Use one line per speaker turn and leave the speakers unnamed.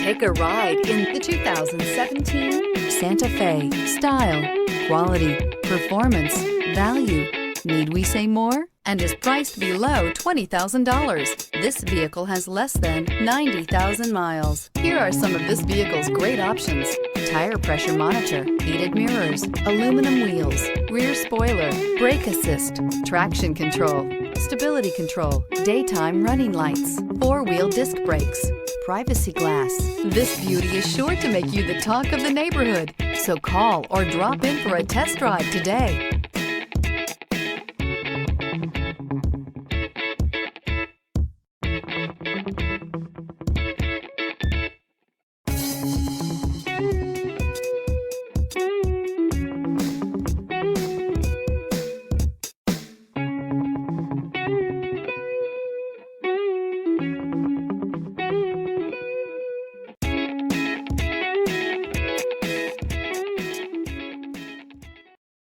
Take a ride in the 2017 Santa Fe. Style, quality, performance, value. Need we say more? And is priced below $20,000. This vehicle has less than 90,000 miles. Here are some of this vehicle's great options: tire pressure monitor, heated mirrors, aluminum wheels, rear spoiler, brake assist, traction control, stability control, daytime running lights, four-wheel disc brakes, privacy glass. This beauty is sure to make you the talk of the neighborhood. So call or drop in for a test drive today.